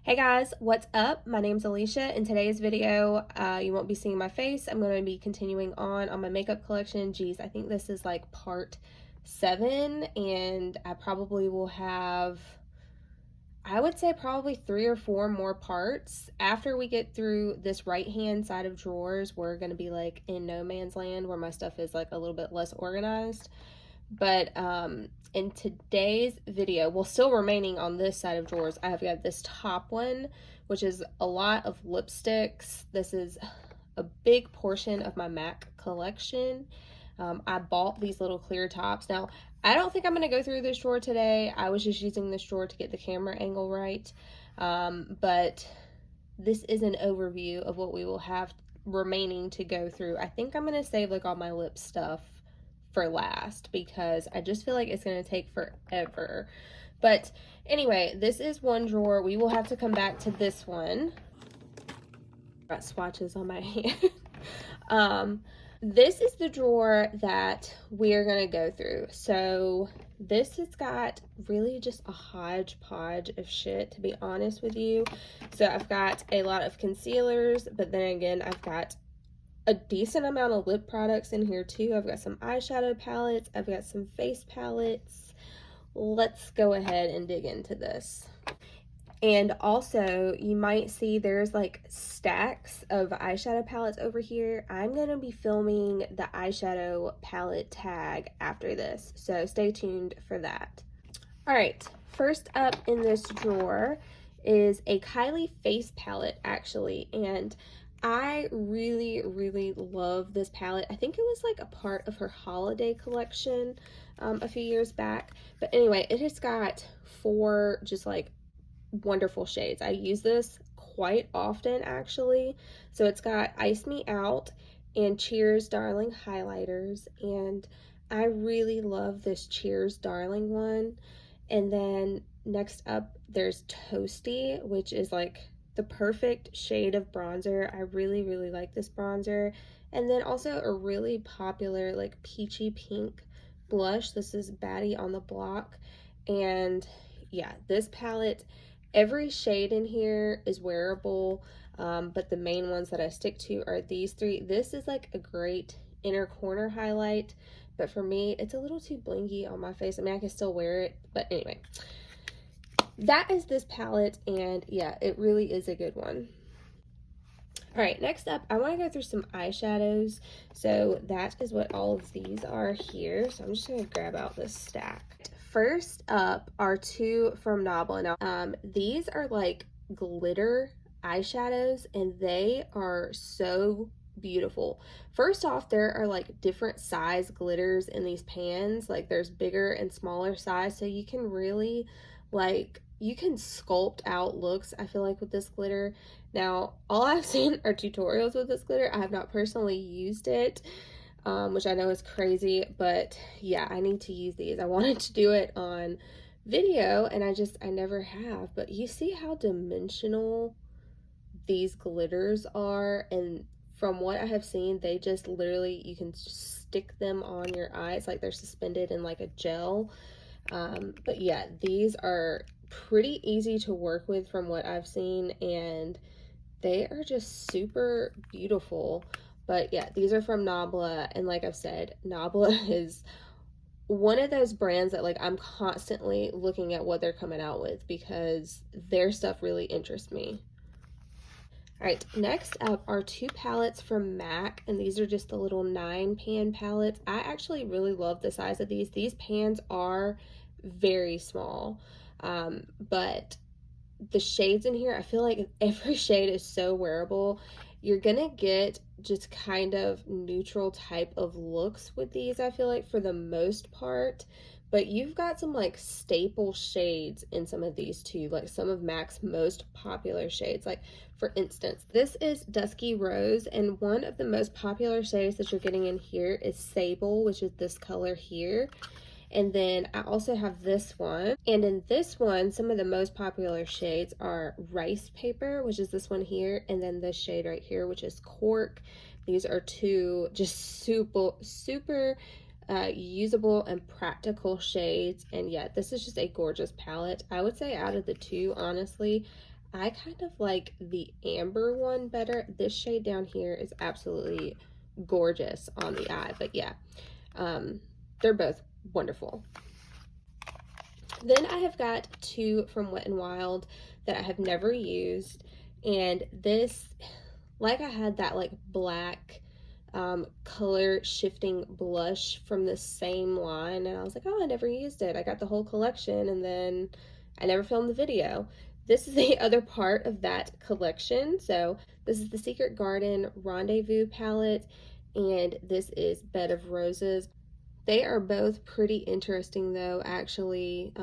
Hey guys, what's up? My name's Alicia. In today's video, you won't be seeing my face. I'm going to be continuing on my makeup collection. Geez, I think this is like part 7, and I probably will have, I would say probably 3 or 4 more parts. After we get through this right-hand side of drawers, we're going to be like in no man's land where my stuff is like a little bit less organized. But in today's video, well, still remaining on this side of drawers, I have got this top one, which is a lot of lipsticks. This is a big portion of my MAC collection. I bought these little clear tops. Now, I don't think I'm going to go through this drawer today. I was just using this drawer to get the camera angle right. But this is an overview of what we will have remaining to go through. I think I'm going to save like all my lip stuff for last because I just feel like it's going to take forever. But anyway, this is one drawer. We will have to come back to this one. Got swatches on my hand. This is the drawer that we're going to go through. So this has got really just a hodgepodge of shit, to be honest with you. So I've got a lot of concealers, but then again, I've got a decent amount of lip products in here too. I've got some eyeshadow palettes. I've got some face palettes. Let's go ahead and dig into this. And also, you might see there's like stacks of eyeshadow palettes over here. I'm going to be filming the eyeshadow palette tag after this, so stay tuned for that. All right, first up in this drawer is a Kylie face palette, actually, and I really love this palette. I think it was like a part of her holiday collection a few years back. But anyway, it has got 4 just like wonderful shades. I use this quite often actually. So it's got Ice Me Out and Cheers Darling highlighters, and I really love this Cheers Darling one. And then next up there's Toasty, which is like the perfect shade of bronzer. I really like this bronzer. And then also a really popular like peachy pink blush. This is Baddie on the Block. And yeah, this palette, every shade in here is wearable, but the main ones that I stick to are these 3. This is like a great inner corner highlight, but for me it's a little too blingy on my face. I mean, I can still wear it, but anyway, that is this palette, and yeah, it really is a good one. All right, next up, I want to go through some eyeshadows. So that is what all of these are here. So I'm just going to grab out this stack. First up are 2 from Nabla. Now, these are like glitter eyeshadows, and they are so beautiful. First off, there are like different size glitters in these pans. Like there's bigger and smaller size, so you can really like, you can sculpt out looks, I feel like, with this glitter. Now, all I've seen are tutorials with this glitter. I have not personally used it, which I know is crazy, but yeah, I need to use these. I wanted to do it on video, and I never have. But you see how dimensional these glitters are, and from what I have seen, they just literally, you can just stick them on your eyes like they're suspended in like a gel. But yeah, these are pretty easy to work with from what I've seen, and they are just super beautiful. But yeah, these are from Nabla, and like I've said, Nabla is one of those brands that like I'm constantly looking at what they're coming out with because their stuff really interests me. All right, next up are 2 palettes from MAC, and these are just the little 9-pan palettes. I actually really love the size of these. These pans are very small, but the shades in here, I feel like every shade is so wearable. You're gonna get just kind of neutral type of looks with these, I feel like, for the most part. But you've got some like staple shades in some of these too, like some of MAC's most popular shades. Like for instance, this is Dusky Rose, and one of the most popular shades that you're getting in here is Sable, which is this color here. And then I also have this one, and in this one, some of the most popular shades are Rice Paper, which is this one here, and then this shade right here, which is Cork. These are 2 just super usable and practical shades. And yeah, this is just a gorgeous palette. I would say out of the 2, honestly, I kind of like the amber one better. This shade down here is absolutely gorgeous on the eye, but yeah, they're both wonderful. Then I have got two from Wet n Wild that I have never used, and this, like I had that like black color shifting blush from the same line, and I was like, oh, I never used it. I got the whole collection, and then I never filmed the video. This is the other part of that collection. So this is the Secret Garden Rendezvous palette, and this is Bed of Roses. They are both pretty interesting though, actually.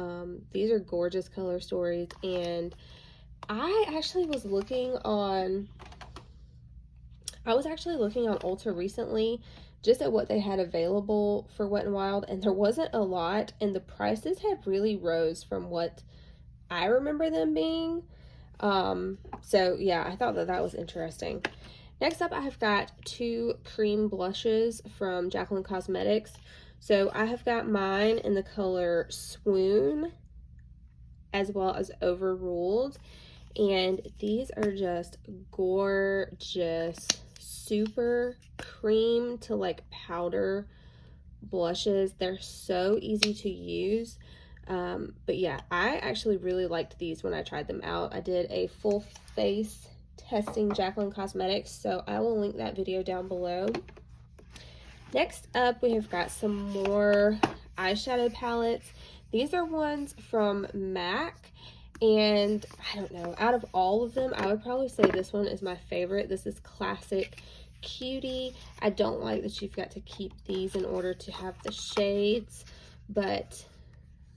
These are gorgeous color stories, and I actually was looking on Ulta recently just at what they had available for Wet n Wild, and there wasn't a lot, and the prices had really rose from what I remember them being. So yeah, I thought that that was interesting. Next up, I have got two cream blushes from Jaclyn Cosmetics. So I have got mine in the color Swoon as well as Overruled, and these are just gorgeous, super cream to like powder blushes. They're so easy to use. But yeah, I actually really liked these when I tried them out. I did a full face testing Jaclyn Cosmetics, so I will link that video down below. Next up, we have got some more eyeshadow palettes. These are ones from MAC, and I don't know, out of all of them, I would probably say this one is my favorite. This is Classic Cutie. I don't like that you've got to keep these in order to have the shades, but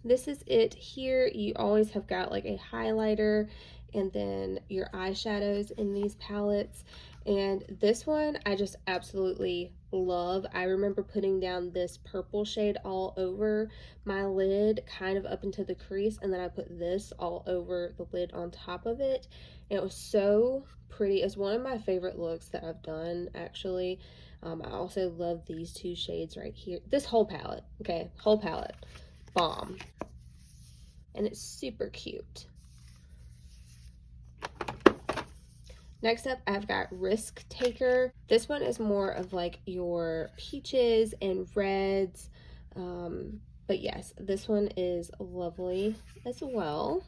this is it here. You always have got like a highlighter and then your eyeshadows in these palettes. And this one I just absolutely love. I remember putting down this purple shade all over my lid, kind of up into the crease, and then I put this all over the lid on top of it. And it was so pretty. It's one of my favorite looks that I've done, actually. I also love these two shades right here. This whole palette, okay, whole palette, bomb. And it's super cute. Next up, I've got Risk Taker. This one is more of like your peaches and reds. But yes, this one is lovely as well.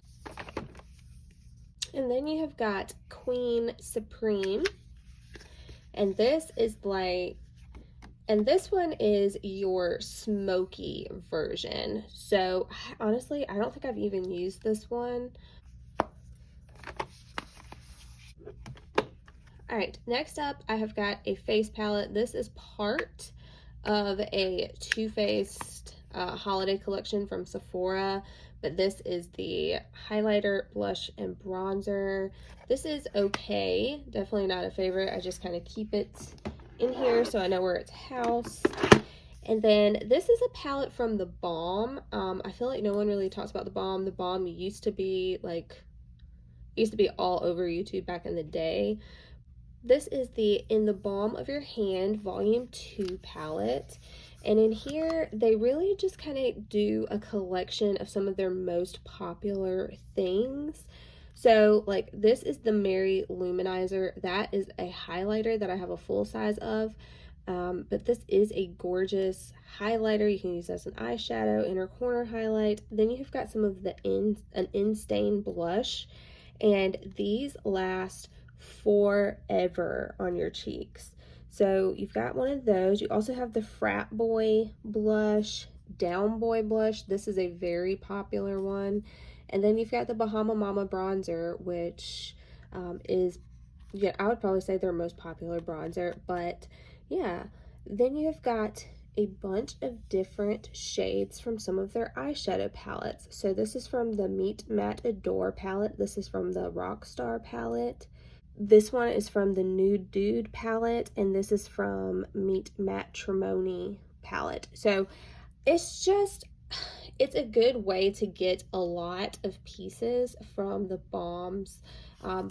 And then you have got Queen Supreme. And this is like, and this one is your smoky version. So honestly, I don't think I've even used this one. All right, next up, I have got a face palette. This is part of a Too Faced holiday collection from Sephora, but this is the highlighter, blush, and bronzer. This is okay, definitely not a favorite. I just kind of keep it in here so I know where it's housed. And then this is a palette from the Balm. I feel like no one really talks about the Balm. The Balm used to be all over YouTube back in the day. This is the In the Balm of Your Hand Volume 2 palette. And in here, they really just kind of do a collection of some of their most popular things. So, like, this is the Mary Luminizer. That is a highlighter that I have a full size of. But this is a gorgeous highlighter. You can use as an eyeshadow, inner corner highlight. Then you've got some of the an in-stain blush. And these last forever on your cheeks. So you've got one of those. You also have the Frat Boy blush, Down Boy blush. This is a very popular one. And then you've got the Bahama Mama bronzer, which is, yeah, I would probably say their most popular bronzer. But yeah, then you have got a bunch of different shades from some of their eyeshadow palettes. So this is from the Meet Matte Adore palette. This is from the Rockstar palette. This one is from the Nude Dude palette, and this is from Meet Matrimony palette. So it's a good way to get a lot of pieces from the Balm's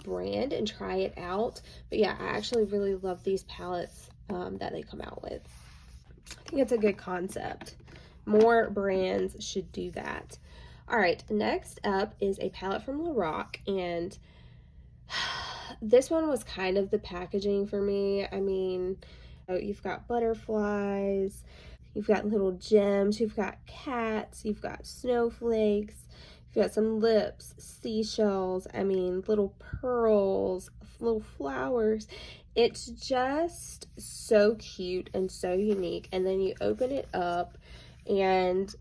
brand and try it out. But yeah, I actually really love these palettes that they come out with. I think it's a good concept. More brands should do that. All right, next up is a palette from Lorac, and this one was kind of the packaging for me. I mean, you've got butterflies, you've got little gems, you've got cats, you've got snowflakes, you've got some lips, seashells, I mean, little pearls, little flowers. It's just so cute and so unique. And then you open it up and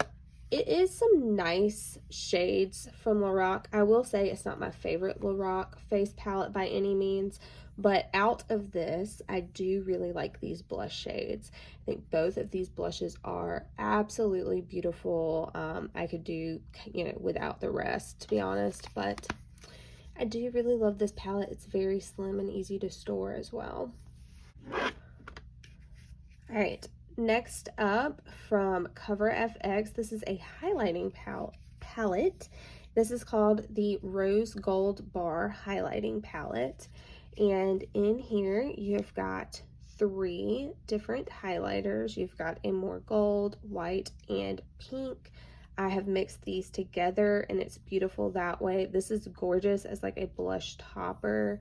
it is some nice shades from Lorac. I will say it's not my favorite Lorac face palette by any means, but out of this, I do really like these blush shades. I think both of these blushes are absolutely beautiful. I could do, you know, without the rest, to be honest, but I do really love this palette. It's very slim and easy to store as well. All right, next up from Cover FX, this is a highlighting palette. This is called the Rose Gold Bar Highlighting Palette. And in here, you've got 3 different highlighters. You've got a more gold, white, and pink. I have mixed these together and it's beautiful that way. This is gorgeous as like a blush topper.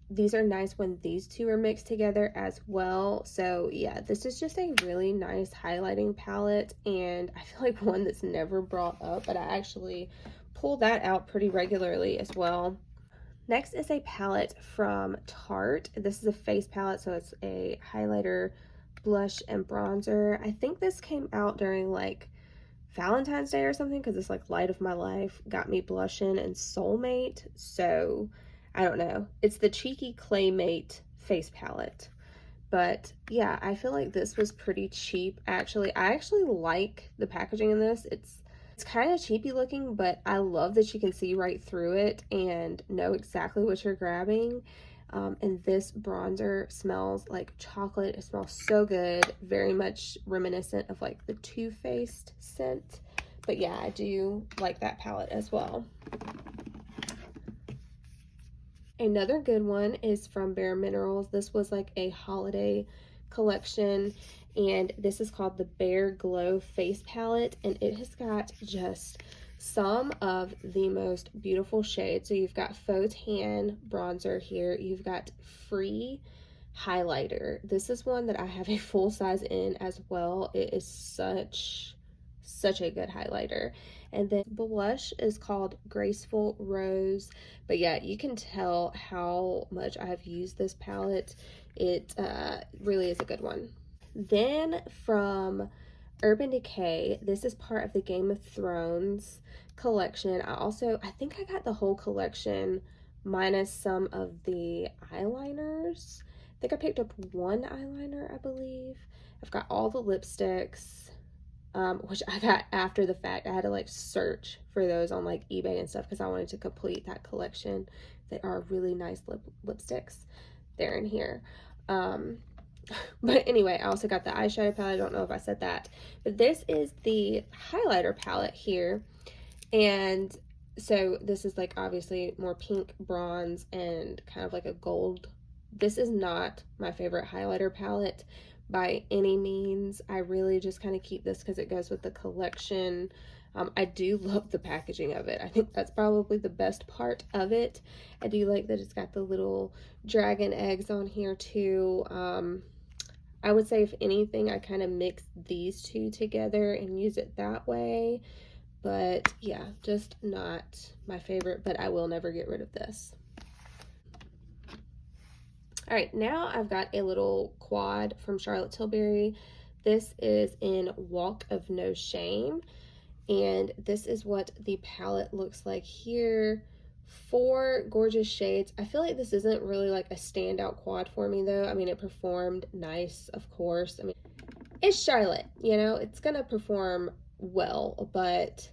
These are nice when these two are mixed together as well. So yeah, this is just a really nice highlighting palette, and I feel like one that's never brought up, but I actually pull that out pretty regularly as well. Next is a palette from Tarte. This is a face palette, so it's a highlighter, blush, and bronzer. I think this came out during like Valentine's Day or something, because it's like Light of My Life, Got Me Blushing, and Soulmate. So I don't know. It's the Cheeky Claymate face palette. But yeah, I feel like this was pretty cheap actually. I actually like the packaging in this. It's kind of cheapy looking, but I love that you can see right through it and know exactly what you're grabbing. And this bronzer smells like chocolate. It smells so good. Very much reminiscent of like the Too Faced scent. But yeah, I do like that palette as well. Another good one is from Bare Minerals. This was like a holiday collection, and this is called the Bare Glow Face Palette, and it has got just some of the most beautiful shades. So you've got Faux Tan bronzer here. You've got Free highlighter. This is one that I have a full size in as well. It is such a good highlighter. And then blush is called Graceful Rose. But yeah, you can tell how much I have used this palette. It really is a good one. Then from Urban Decay, this is part of the Game of Thrones collection. I think I got the whole collection minus some of the eyeliners. I think I picked up one eyeliner, I believe. I've got all the lipsticks, which I got after the fact. I had to like search for those on like eBay and stuff because I wanted to complete that collection. They are really nice lipsticks. They're in here. But anyway, I also got the eyeshadow palette. I don't know if I said that, but this is the highlighter palette here. And so this is like obviously more pink, bronze, and kind of like a gold. This is not my favorite highlighter palette by any means. I really just kind of keep this because it goes with the collection. I do love the packaging of it. I think that's probably the best part of it. I do like that it's got the little dragon eggs on here too. I would say if anything, I kind of mix these two together and use it that way. But yeah, just not my favorite, but I will never get rid of this. All right, now I've got a little quad from Charlotte Tilbury. This is in Walk of No Shame, and this is what the palette looks like here. 4 gorgeous shades. I feel like this isn't really like a standout quad for me though. I mean, it performed nice, of course. I mean, it's Charlotte, you know, it's gonna perform well, but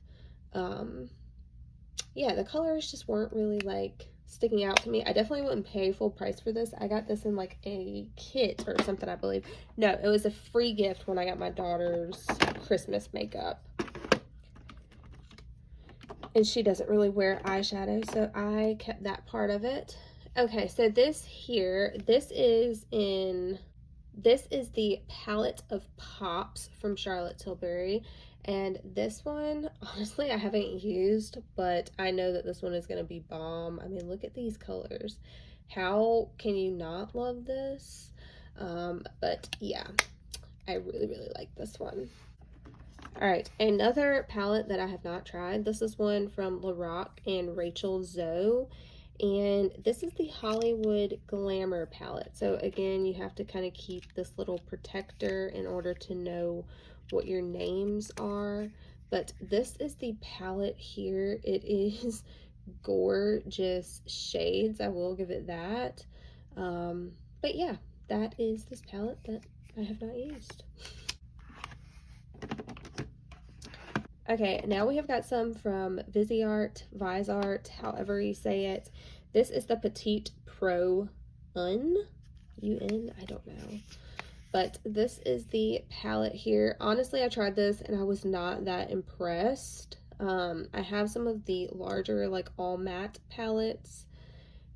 yeah, the colors just weren't really like sticking out to me. I definitely wouldn't pay full price for this. I got this in like a kit or something, I believe. No, it was a free gift when I got my daughter's Christmas makeup. And she doesn't really wear eyeshadow, so I kept that part of it. Okay, so this here, this is the palette of Pops from Charlotte Tilbury, And this one, honestly, I haven't used, but I know that this one is going to be bomb. I mean, look at these colors. How can you not love this? But yeah, I really like this one. All right, another palette that I have not tried. This is one from Lorac and Rachel Zoe. And this is the Hollywood Glamour palette. So again, you have to kind of keep this little protector in order to know what your names are. But this is the palette here. It is gorgeous shades. I will give it that. But yeah, that is this palette that I have not used. Okay, now we have got some from Viseart, however you say it. This is the Petite Pro Un, I don't know. But this is the palette here. Honestly, I tried this and I was not that impressed. I have some of the larger, like, all matte palettes,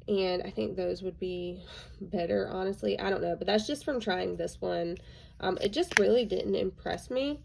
and I think those would be better, honestly. I don't know, but that's just from trying this one. It just really didn't impress me.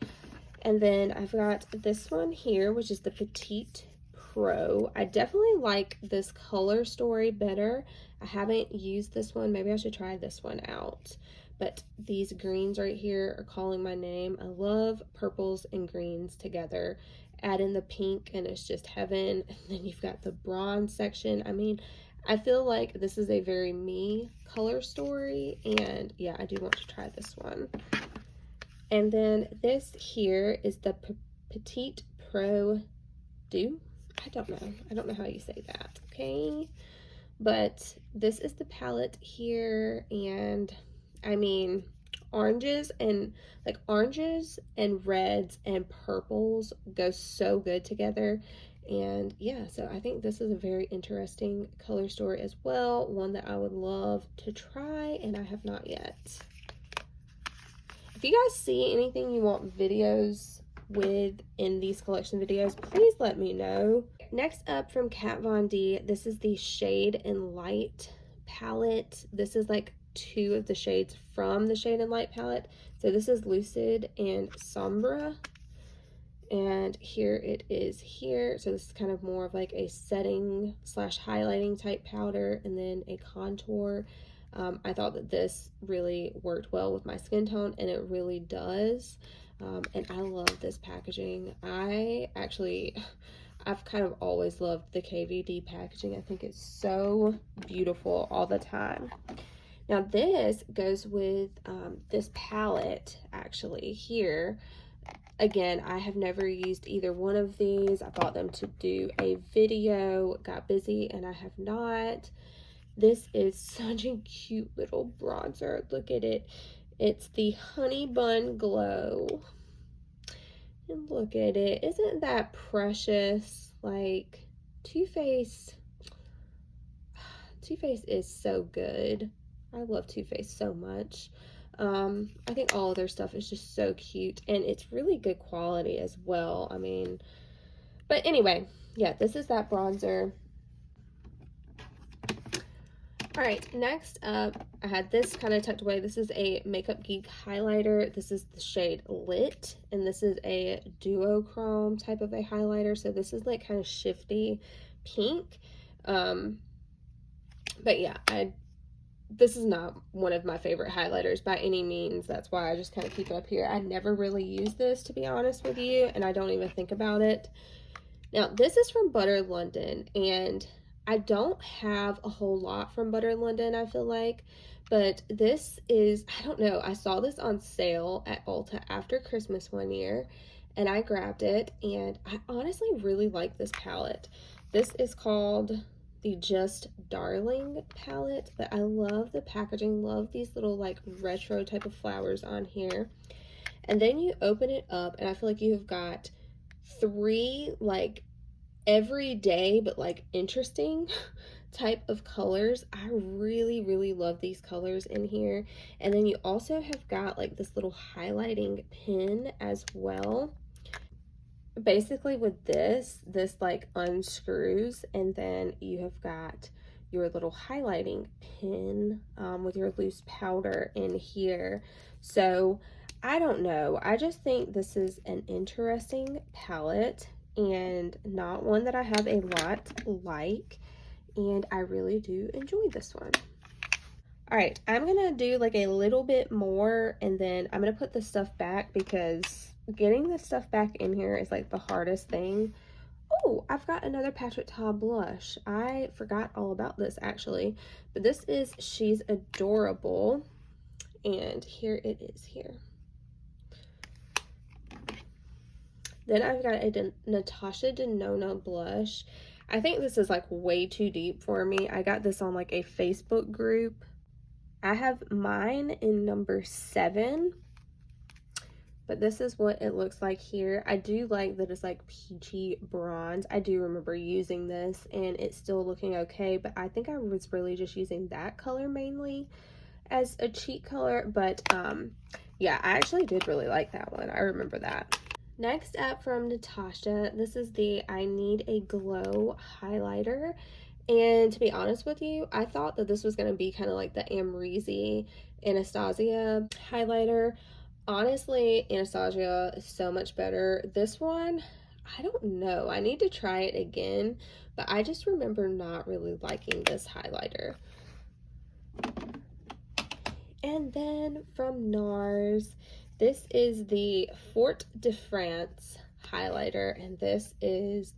And then I've got this one here, which is the Petite Pro. I definitely like this color story better. I haven't used this one. Maybe I should try this one out. But these greens right here are calling my name. I love purples and greens together. Add in the pink and it's just heaven. And then you've got the bronze section. I mean, I feel like this is a very me color story. And yeah, I do want to try this one. And then this here is the Petite Pro Do. I don't know how you say that, okay? But this is the palette here, and I mean, oranges and reds and purples go so good together. And yeah, so I think this is a very interesting color story as well, one that I would love to try, and I have not yet. If you guys see anything you want videos with in these collection videos, please let me know. Next up from Kat Von D, this is the Shade and Light palette. This is like two of the shades from the Shade and Light palette. So this is Lucid and Sombra. And here it is here. So this is kind of more of like a setting / highlighting type powder, and then a contour. I thought that this really worked well with my skin tone, and it really does. And I love this packaging. I've kind of always loved the KVD packaging. I think it's so beautiful all the time. Now this goes with this palette actually here. Again, I have never used either one of these. I bought them to do a video, got busy, and I have not. This is such a cute little bronzer. Look at it. It's the Honey Bun Glow. And look at it. Isn't that precious? Like, Too Faced is so good. I love Too Faced so much. I think all of their stuff is just so cute, and it's really good quality as well. I mean, but anyway, yeah, this is that bronzer. All right, next up, I had this kind of tucked away. This is a Makeup Geek highlighter. This is the shade Lit, and this is a duochrome type of a highlighter. So this is like kind of shifty pink. But yeah, this is not one of my favorite highlighters by any means. That's why I just kind of keep it up here. I never really use this, to be honest with you, and I don't even think about it. Now, this is from Butter London, and I don't have a whole lot from Butter London, I feel like, but this is, I don't know, I saw this on sale at Ulta after Christmas one year, and I grabbed it, and I honestly really like this palette. This is called the Just Darling palette, but I love the packaging, love these little like retro type of flowers on here. And then you open it up, and I feel like you've got three like everyday but like interesting type of colors. I really love these colors in here. And then you also have got like this little highlighting pin as well. Basically with this like unscrews, and then you have got your little highlighting pin with your loose powder in here. So I don't know. I just think this is an interesting palette and not one that I have a lot like, and I really do enjoy this one. All right, I'm gonna do like a little bit more and then I'm gonna put the stuff back because getting this stuff back in here is like the hardest thing. Oh, I've got another Patrick Ta blush. I forgot all about this actually, but this is She's Adorable, and here it is here. Then I've got a Natasha Denona blush. I think this is like way too deep for me. I got this on like a Facebook group. I have mine in number 7, but this is what it looks like here. I do like that it's like peachy bronze. I do remember using this and it's still looking okay, but I think I was really just using that color mainly as a cheek color. But yeah, I actually did really like that one. I remember that. Next up from Natasha, this is the I Need a Glow highlighter. And to be honest with you, I thought that this was going to be kind of like the Amrezy Anastasia highlighter. Honestly, Anastasia is so much better. This one, I don't know. I need to try it again, but I just remember not really liking this highlighter. And then from Nars, this is the Fort de France highlighter, and this is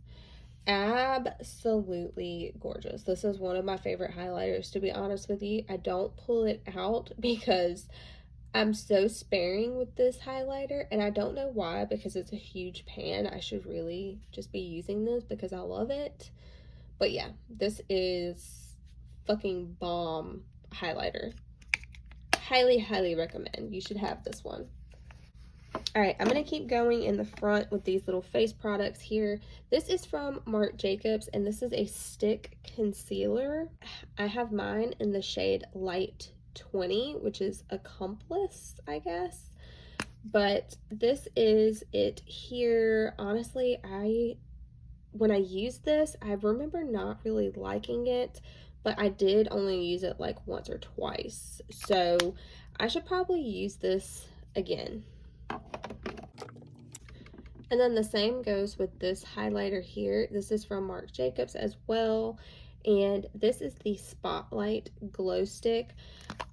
absolutely gorgeous. This is one of my favorite highlighters, to be honest with you. I don't pull it out because I'm so sparing with this highlighter, and I don't know why, because it's a huge pan. I should really just be using this because I love it. But yeah, this is fucking bomb highlighter. Highly recommend. You should have this one. All right, I'm going to keep going in the front with these little face products here. This is from Marc Jacobs, and this is a stick concealer. I have mine in the shade Light 20, which is Accomplice, I guess. But this is it here. Honestly, when I used this, I remember not really liking it, but I did only use it like once or twice. So I should probably use this again. And then the same goes with this highlighter here. This is from Marc Jacobs as well. And this is the Spotlight Glow Stick.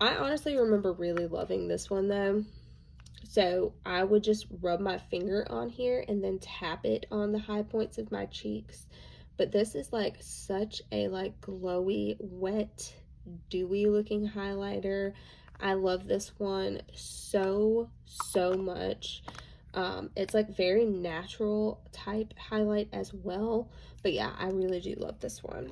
I honestly remember really loving this one though. So I would just rub my finger on here and then tap it on the high points of my cheeks. But this is like such a like glowy, wet, dewy looking highlighter. I love this one so much. It's like very natural type highlight as well. But yeah, I really do love this one.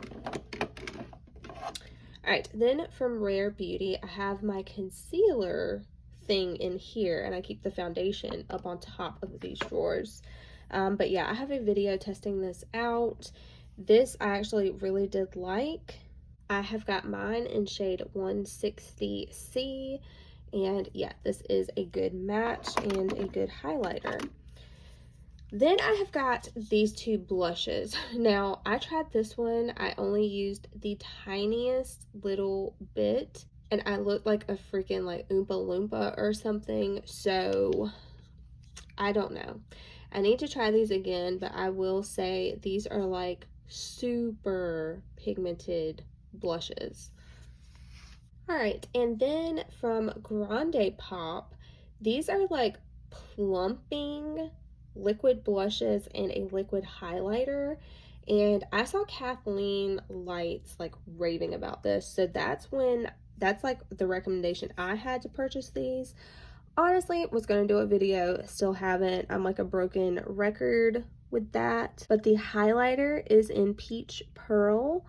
All right, then from Rare Beauty, I have my concealer thing in here, and I keep the foundation up on top of these drawers. But yeah, I have a video testing this out. This I actually really did like. I have got mine in shade 160C, and yeah, this is a good match and a good highlighter. Then I have got these two blushes. Now, I tried this one. I only used the tiniest little bit, and I looked like a freaking like Oompa Loompa or something. So, I don't know. I need to try these again, but I will say these are like super pigmented blushes. All right, and then from Grande Pop, these are like plumping liquid blushes and a liquid highlighter. And I saw Kathleen Lights like raving about this. So that's like the recommendation I had to purchase these. Honestly, was going to do a video, still haven't. I'm like a broken record with that. But the highlighter is in Peach Pearl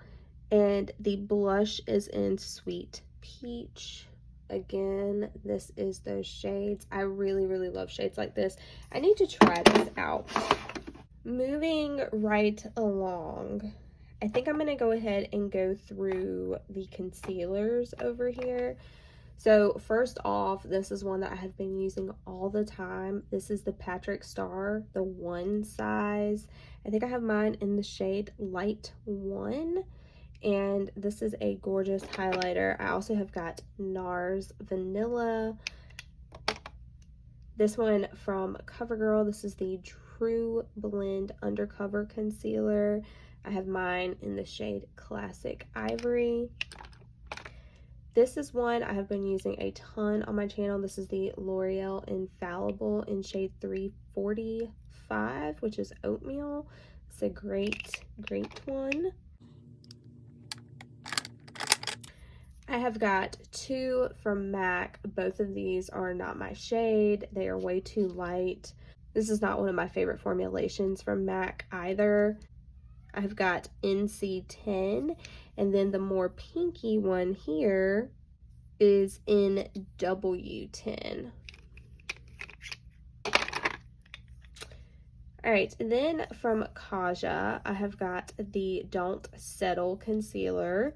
and the blush is in Sweet Peach. Again, this is those shades. I really love shades like this. I need to try this out. Moving right along, I think I'm going to go ahead and go through the concealers over here. So first off, this is one that I have been using all the time. This is the Patrick Starr, the 1 size. I think I have mine in the shade Light 1. And this is a gorgeous highlighter. I also have got Nars Vanilla. This one from CoverGirl. This is the True Blend Undercover Concealer. I have mine in the shade Classic Ivory. This is one I have been using a ton on my channel. This is the L'Oreal Infallible in shade 345, which is Oatmeal. It's a great one. I have got two from MAC. Both of these are not my shade. They are way too light. This is not one of my favorite formulations from MAC either. I've got NC10, and then the more pinky one here is in W10. Alright, then from Kaja, I have got the Don't Settle Concealer,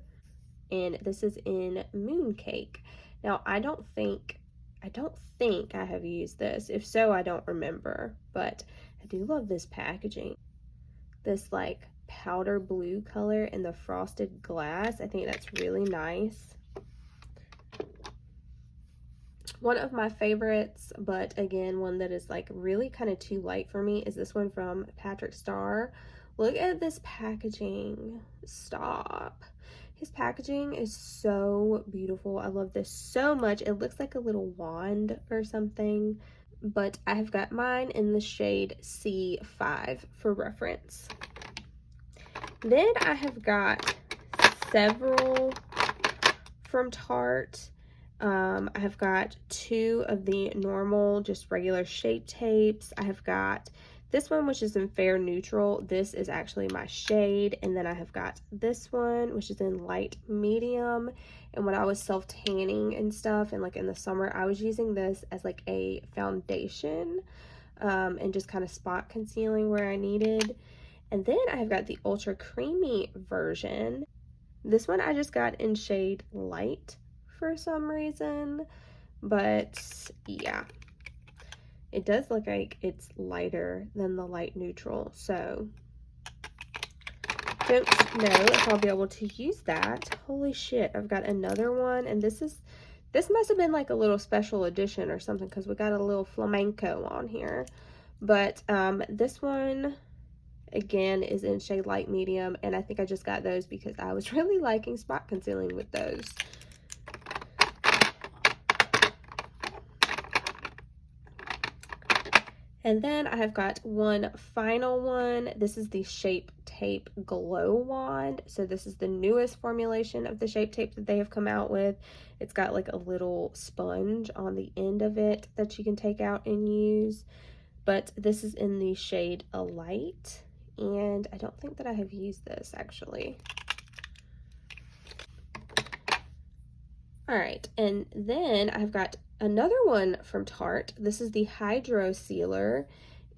and this is in Mooncake. Now, I don't think I have used this. If so, I don't remember, but I do love this packaging. This like powder blue color in the frosted glass. I think that's really nice. One of my favorites, but again, one that is like really kind of too light for me, is this one from Patrick Starr. Look at this packaging. Stop. His packaging is so beautiful. I love this so much. It looks like a little wand or something, but I have got mine in the shade C5 for reference. Then I have got several from Tarte. I have got two of the normal, just regular shape tapes. I have got this one, which is in Fair Neutral. This is actually my shade. And then I have got this one, which is in Light Medium. And when I was self-tanning and stuff, and like in the summer, I was using this as like a foundation and just kind of spot concealing where I needed. And then I have got the Ultra Creamy version. This one I just got in shade Light for some reason, but yeah, it does look like it's lighter than the Light Neutral, so don't know if I'll be able to use that. Holy shit, I've got another one, and this must have been like a little special edition or something, because we got a little flamenco on here. But this one again is in shade Light Medium, and I think I just got those because I was really liking spot concealing with those. And then I have got one final one. This is the Shape Tape Glow Wand. So this is the newest formulation of the Shape Tape that they have come out with. It's got like a little sponge on the end of it that you can take out and use. But this is in the shade Alight, and I don't think that I have used this actually. All right, and then I've got another one from Tarte. This is the Hydro Sealer,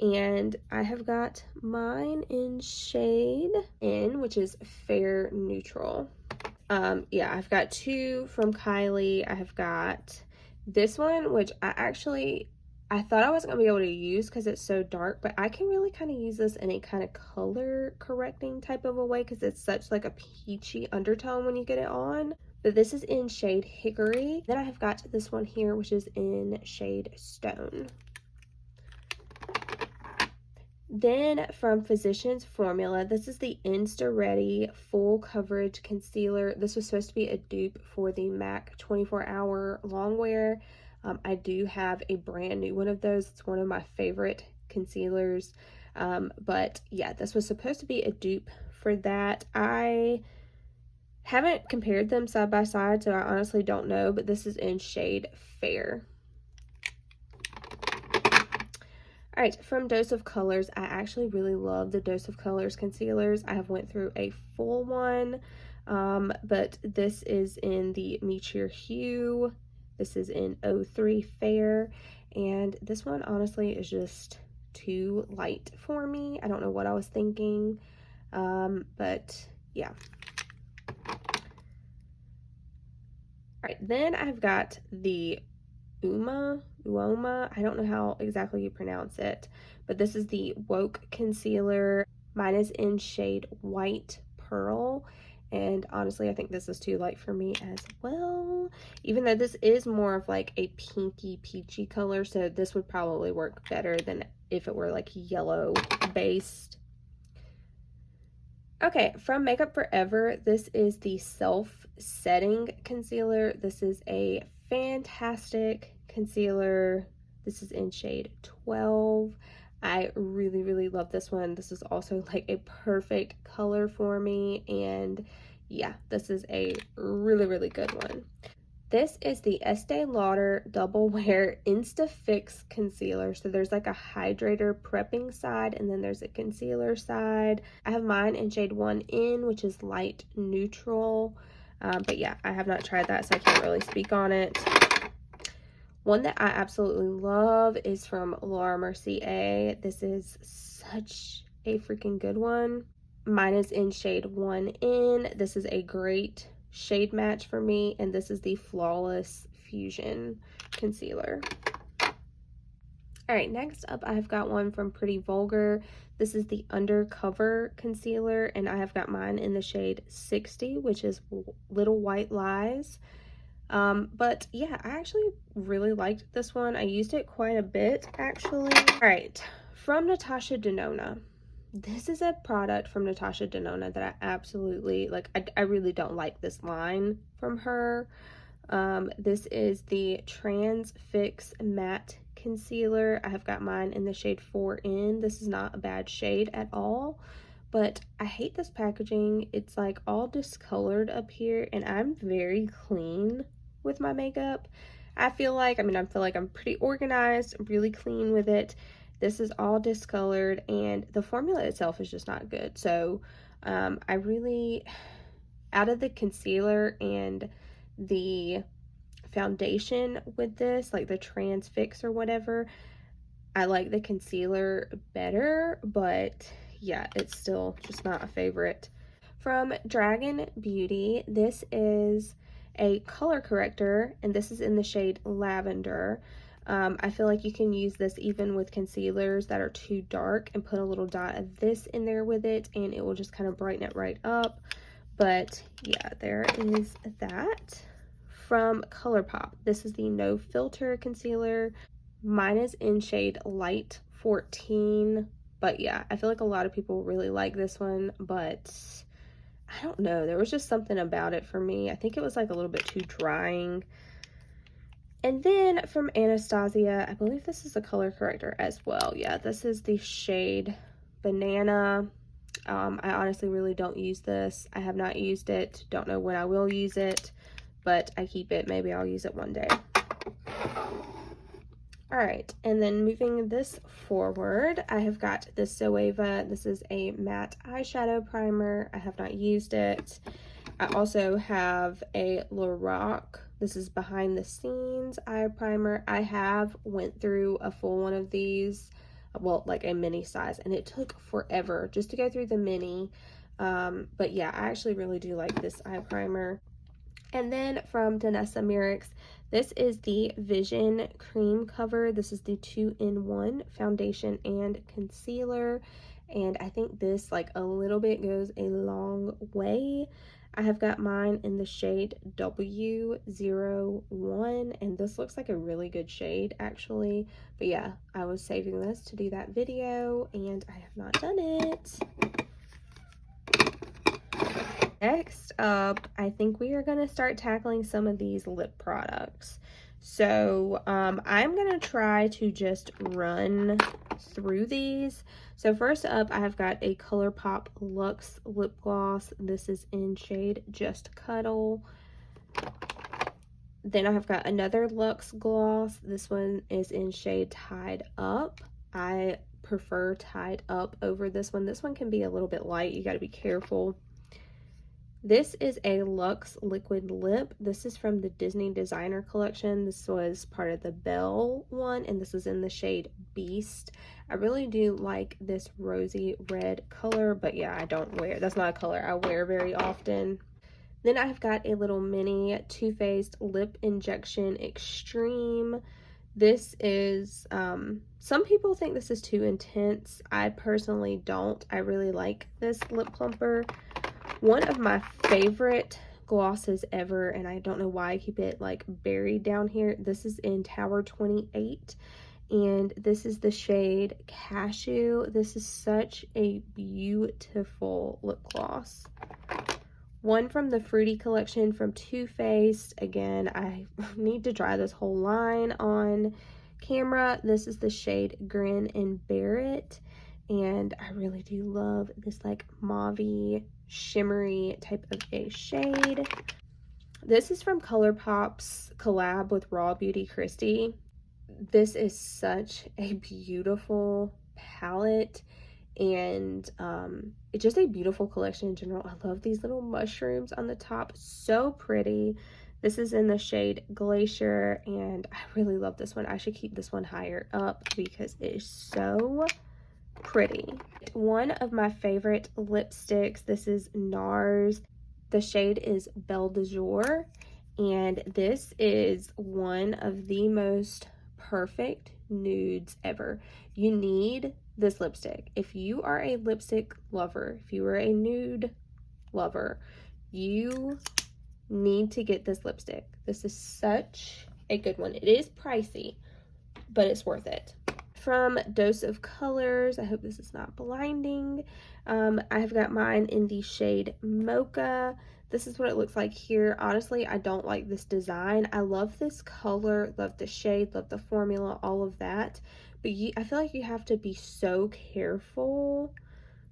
and I have got mine in shade N, which is Fair Neutral. Yeah, I've got two from Kylie. I have got this one, which I thought I wasn't gonna be able to use because it's so dark, but I can really kind of use this in a kind of color correcting type of a way because it's such like a peachy undertone when you get it on. But this is in shade Hickory. Then I have got this one here, which is in shade Stone. Then from Physicians Formula, this is the Insta Ready Full Coverage Concealer. This was supposed to be a dupe for the MAC 24-Hour Longwear. I do have a brand new one of those. It's one of my favorite concealers. But yeah, this was supposed to be a dupe for that. I haven't compared them side by side, so I honestly don't know, but this is in shade Fair. All right, from Dose of Colors, I actually really love the Dose of Colors concealers. I have went through a full one, but this is in the Meteor Hue. This is in 03 Fair, and this one honestly is just too light for me. I don't know what I was thinking, but yeah. All right, then I've got the Uoma, I don't know how exactly you pronounce it, but this is the Woke Concealer. Mine is in shade White Pearl, and honestly I think this is too light for me as well, even though this is more of like a pinky peachy color, so this would probably work better than if it were like yellow based. Okay, from Makeup Forever, this is the Self Setting Concealer. This is a fantastic concealer. This is in shade 12. I really, really love this one. This is also like a perfect color for me, and yeah, this is a really, really good one. This is the Estee Lauder Double Wear Insta Fix Concealer. So there's like a hydrator prepping side, and then there's a concealer side. I have mine in shade 1N, which is light neutral. But yeah, I have not tried that, so I can't really speak on it. One that I absolutely love is from Laura Mercier. This is such a freaking good one. Mine is in shade 1N. This is a great shade match for me, and this is the Flawless Fusion Concealer. All right, next up I have got one from Pretty Vulgar. This is the Undercover Concealer, and I have got mine in the shade 60, which is Little White Lies. But yeah, I actually really liked this one. I used it quite a bit, actually. All right, from Natasha Denona. This is a product from Natasha Denona that I absolutely, like, I really don't like this line from her. This is the Trans Fix Matte Concealer. I have got mine in the shade 4N. This is not a bad shade at all, but I hate this packaging. It's like all discolored up here, and I'm very clean with my makeup. I feel like I'm pretty organized, really clean with it. This is all discolored, and the formula itself is just not good. So I really, out of the concealer and the foundation with this, like the Trans Fix or whatever, I like the concealer better, but yeah, it's still just not a favorite. From Dragon Beauty, this is a color corrector, and this is in the shade Lavender. I feel like you can use this even with concealers that are too dark and put a little dot of this in there with it, and it will just kind of brighten it right up. But yeah, there is that. From Colourpop, this is the No Filter Concealer. Mine is in shade Light 14. But yeah, I feel like a lot of people really like this one, but I don't know. There was just something about it for me. I think it was like a little bit too drying. And then from Anastasia, I believe this is a color corrector as well. Yeah, this is the shade Banana. I honestly really don't use this. I have not used it. Don't know when I will use it, but I keep it. Maybe I'll use it one day. All right, and then moving this forward, I have got the Zoeva. This is a matte eyeshadow primer. I have not used it. I also have a Lorac. This is Behind the Scenes eye primer. I have went through a full one of these, well, like a mini size, and it took forever just to go through the mini. But yeah, I actually really do like this eye primer. And then from Danessa Myricks, this is the Vision Cream Cover. This is the 2-in-1 foundation and concealer. And I think this, like, a little bit goes a long way. I have got mine in the shade W01, and this looks like a really good shade, actually. But yeah, I was saving this to do that video, and I have not done it. Next up, I think we are going to start tackling some of these lip products. So I'm going to try to just run through these. So first up, I have got a Colourpop Luxe Lip Gloss. This is in shade Just Cuddle. Then I have got another Luxe Gloss. This one is in shade Tied Up. I prefer Tied Up over this one. This one can be a little bit light. You got to be careful. This is a Luxe Liquid Lip. This is from the Disney Designer Collection. This was part of the Belle one, and this is in the shade Beast. I really do like this rosy red color, but yeah, I don't wear, that's not a color I wear very often. Then I've got a little mini Too Faced Lip Injection Extreme. This is, some people think this is too intense. I personally don't. I really like this lip plumper. One of my favorite glosses ever, and I don't know why I keep it like buried down here. This is in Tower 28, and this is the shade Cashew. This is such a beautiful lip gloss. One from the Fruity collection from Too Faced. Again, I need to try this whole line on camera. This is the shade Grin and Bear It, and I really do love this like mauve-y, shimmery type of a shade. This is from Colourpop's collab with Raw Beauty Christie. This is such a beautiful palette, and it's just a beautiful collection in general. I love these little mushrooms on the top, so pretty. This is in the shade Glacier, and I really love this one. I should keep this one higher up because it is so pretty. One of my favorite lipsticks, this is Nars. The shade is Belle de Jour, and this is one of the most perfect nudes ever. You need this lipstick. If you are a lipstick lover, if you are a nude lover, you need to get this lipstick. This is such a good one. It is pricey, but it's worth it. From Dose of Colors, I hope this is not blinding. I have got mine in the shade Mocha. This is what it looks like here. Honestly, I don't like this design. I love this color, love the shade, love the formula, all of that. But I feel like you have to be so careful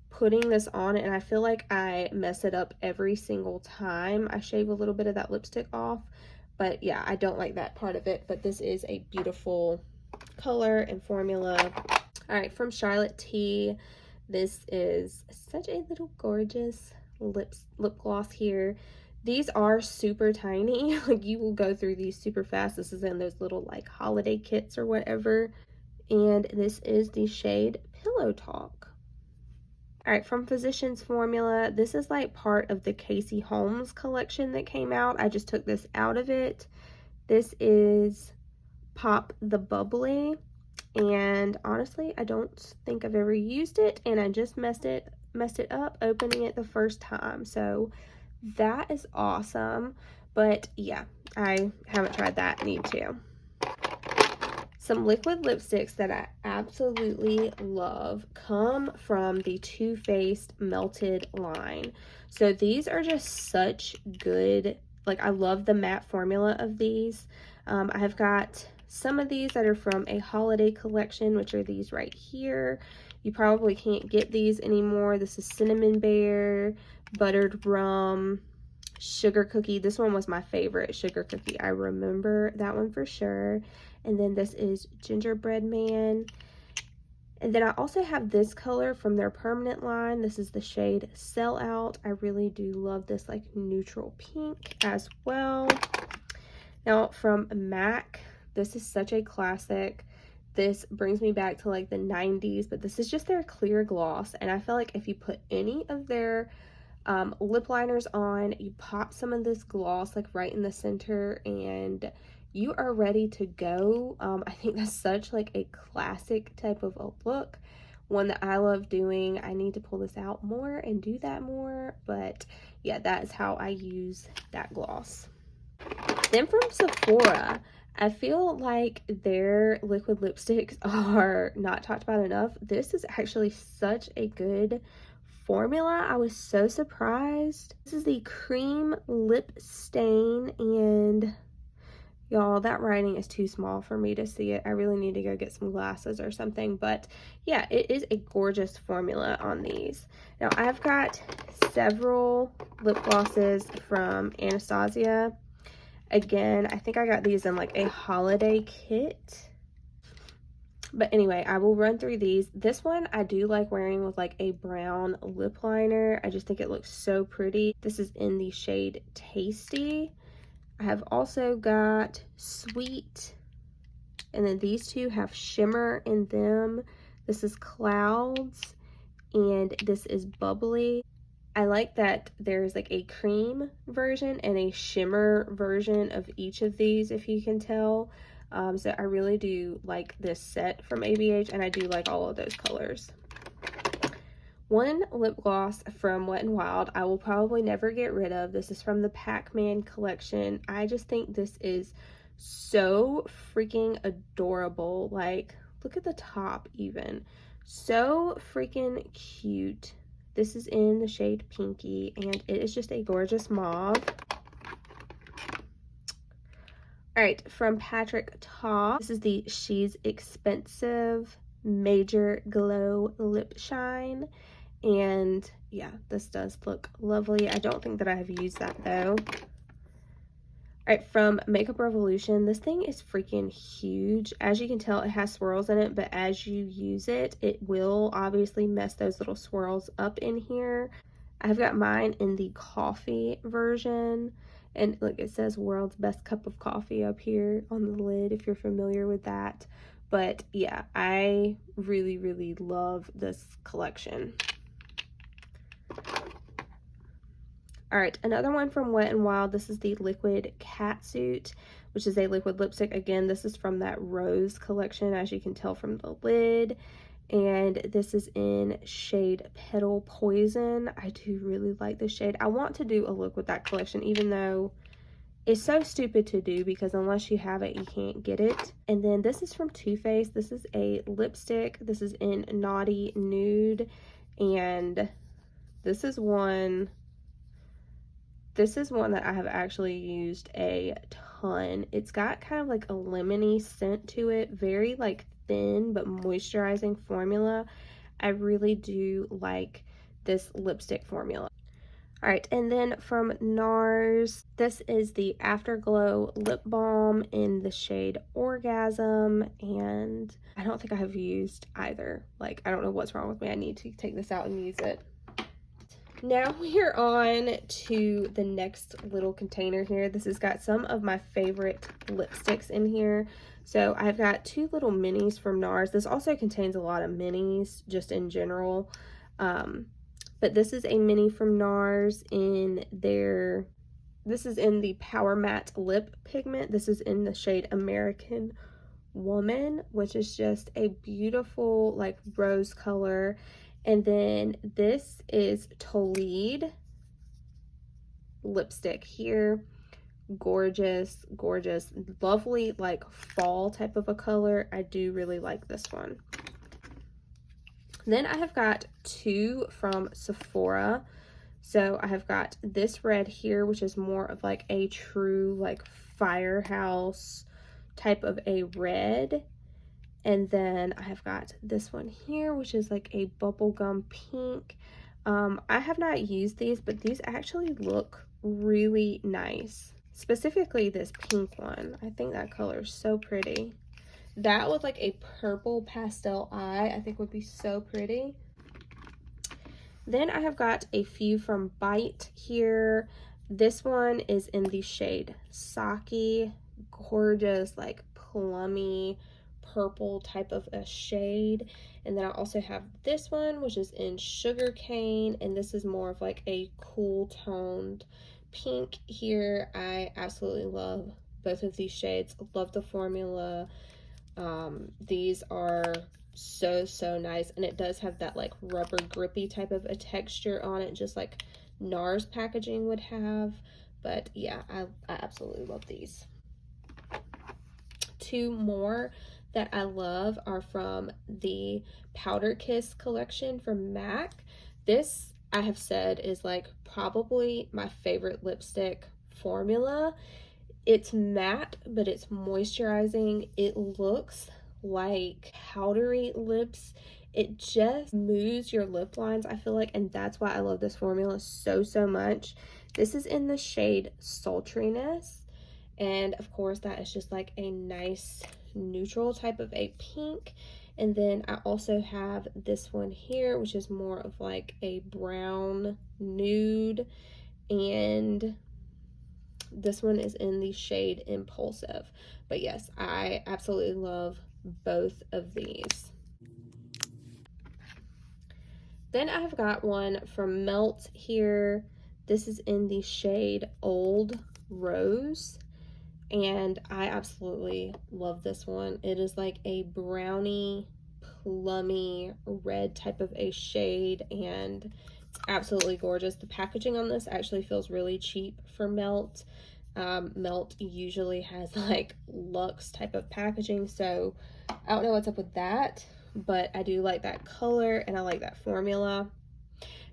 putting this on, and I feel like I mess it up every single time I shave a little bit of that lipstick off. But yeah, I don't like that part of it, but this is a beautiful color and formula. All right, from Charlotte T, this is such a little gorgeous lip gloss here. These are super tiny. Like, you will go through these super fast. This is in those little like holiday kits or whatever, and this is the shade Pillow Talk. All right, from Physicians Formula, this is like part of the Casey Holmes collection that came out. I just took this out of it. This is Pop the Bubbly, and honestly, I don't think I've ever used it, and I just messed it up opening it the first time, so that is awesome. But yeah, I haven't tried that. Need to. Some liquid lipsticks that I absolutely love come from the Too Faced Melted line. So these are just such good, like, I love the matte formula of these. I have got some of these that are from a holiday collection, which are these right here. You probably can't get these anymore. This is Cinnamon Bear, Buttered Rum, Sugar Cookie. This one was my favorite, Sugar Cookie. I remember that one for sure. And then this is Gingerbread Man. And then I also have this color from their permanent line. This is the shade Sell Out. I really do love this like neutral pink as well. Now from MAC, this is such a classic. This brings me back to like the 90s, but this is just their clear gloss. And I feel like if you put any of their lip liners on, you pop some of this gloss like right in the center, and you are ready to go. I think that's such like a classic type of a look, one that I love doing. I need to pull this out more and do that more, but yeah, that is how I use that gloss. Then from Sephora, I feel like their liquid lipsticks are not talked about enough. This is actually such a good formula. I was so surprised. This is the Cream Lip Stain, and y'all, that writing is too small for me to see it. I really need to go get some glasses or something. But yeah, it is a gorgeous formula on these. Now, I've got several lip glosses from Anastasia. Again, I think I got these in like a holiday kit. But anyway, I will run through these. This one I do like wearing with like a brown lip liner. I just think it looks so pretty. This is in the shade Tasty. I have also got Sweet, and then these two have shimmer in them. This is Clouds, and this is Bubbly. I like that there's like a cream version and a shimmer version of each of these, if you can tell. So I really do like this set from ABH, and I do like all of those colors. One lip gloss from Wet n Wild I will probably never get rid of. This is from the Pac-Man collection. I just think this is so freaking adorable. Like, look at the top even. So freaking cute. This is in the shade Pinky, and it is just a gorgeous mauve. Alright, from Patrick Ta, this is the She's Expensive Major Glow Lip Shine. And yeah, this does look lovely. I don't think that I have used that though. Alright, from Makeup Revolution, this thing is freaking huge. As you can tell, it has swirls in it, but as you use it, it will obviously mess those little swirls up in here. I've got mine in the coffee version, and look, it says world's best cup of coffee up here on the lid if you're familiar with that. But yeah, I really, really love this collection. Alright, another one from Wet n Wild. This is the Liquid Catsuit, which is a liquid lipstick. Again, this is from that Rose collection, as you can tell from the lid. And this is in shade Petal Poison. I do really like this shade. I want to do a look with that collection, even though it's so stupid to do because unless you have it, you can't get it. And then this is from Too Faced. This is a lipstick. This is in Naughty Nude. And this is one that I have actually used a ton. It's got kind of like a lemony scent to it, very like thin but moisturizing formula. I really do like this lipstick formula. Alright, and then from Nars, this is the Afterglow Lip Balm in the shade Orgasm, and I don't think I have used either. Like, I don't know what's wrong with me. I need to take this out and use it. Now we are on to the next little container here. This has got some of my favorite lipsticks in here. So I've got two little minis from Nars. This also contains a lot of minis just in general. But this is a mini from Nars in their, this is in the Power Matte Lip Pigment. This is in the shade American Woman, which is just a beautiful like rose color. And then this is Toledo lipstick here. Gorgeous, gorgeous, lovely, like fall type of a color. I do really like this one. Then I have got two from Sephora. So I have got this red here, which is more of like a true like firehouse type of a red. And then I have got this one here, which is like a bubblegum pink. I have not used these, but these actually look really nice. Specifically this pink one. I think that color is so pretty. That with like a purple pastel eye, I think would be so pretty. Then I have got a few from Bite here. This one is in the shade Sake. Gorgeous, like plummy purple type of a shade. And then I also have this one, which is in Sugarcane, and this is more of like a cool toned pink here. I absolutely love both of these shades. Love the formula. These are so nice, and it does have that like rubber grippy type of a texture on it, just like Nars packaging would have. But yeah, I absolutely love these. Two more that I love are from the Powder Kiss collection from MAC. This, I have said, is like probably my favorite lipstick formula. It's matte, but it's moisturizing. It looks like powdery lips. It just moves your lip lines, I feel like, and that's why I love this formula so much. This is in the shade Sultriness, and of course that is just like a nice neutral type of a pink. And then I also have this one here, which is more of like a brown nude, and this one is in the shade Impulsive. But yes, I absolutely love both of these. Then I have got one from Melt here. This is in the shade Old Rose, and I absolutely love this one. It is like a brownie plummy red type of a shade, and it's absolutely gorgeous. The packaging on this actually feels really cheap for Melt. Melt usually has like luxe type of packaging, so I don't know what's up with that, but I do like that color and I like that formula.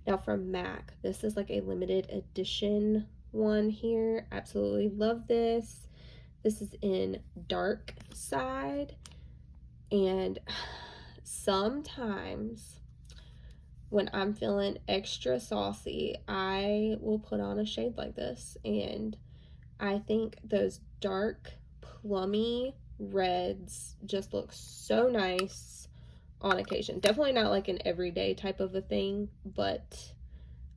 Now from MAC, this is like a limited edition one here. Absolutely love this. This is in Dark Side, and sometimes when I'm feeling extra saucy, I will put on a shade like this, and I think those dark plummy reds just look so nice on occasion. Definitely not like an everyday type of a thing, but